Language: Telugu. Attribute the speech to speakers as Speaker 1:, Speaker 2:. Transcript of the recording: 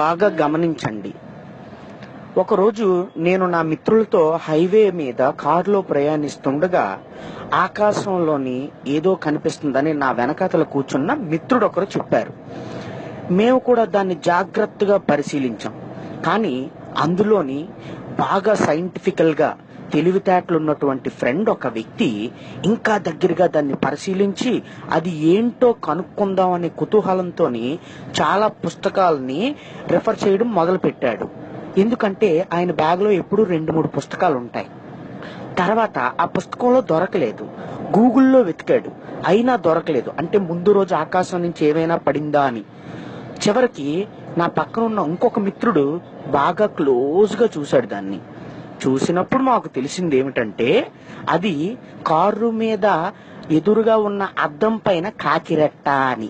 Speaker 1: బాగా గమనించండి. ఒకరోజు నేను నా మిత్రులతో హైవే మీద కారులో ప్రయాణిస్తుండగా ఆకాశంలోని ఏదో కనిపిస్తుందని నా వెనకాతల కూర్చున్న మిత్రుడు ఒకరు చెప్పారు. మేము కూడా దాన్ని జాగ్రత్తగా పరిశీలించాం. కానీ అందులోని బాగా సైంటిఫికల్ గా తెలివితేటలున్నటువంటి ఫ్రెండ్ ఒక వ్యక్తి ఇంకా దగ్గరగా దాన్ని పరిశీలించి అది ఏంటో కనుక్కుందాం అనే కుతూహలంతో చాలా పుస్తకాలని రిఫర్ చేయడం మొదలు పెట్టాడు. ఎందుకంటే ఆయన బ్యాగ్ లో ఎప్పుడు 2-3 పుస్తకాలు ఉంటాయి. తర్వాత ఆ పుస్తకంలో దొరకలేదు. గూగుల్లో వెతికాడు, అయినా దొరకలేదు. అంటే ముందు రోజు ఆకాశం నుంచి ఏమైనా పడిందా అని. చివరికి నా పక్కన ఉన్న ఇంకొక మిత్రుడు బాగా క్లోజ్ గా చూశాడు దాన్ని. చూసినప్పుడు మాకు తెలిసింది ఏమిటంటే అది కారు మీద ఎదురుగా ఉన్న అద్దం పైన కాకిరెట్ట అని.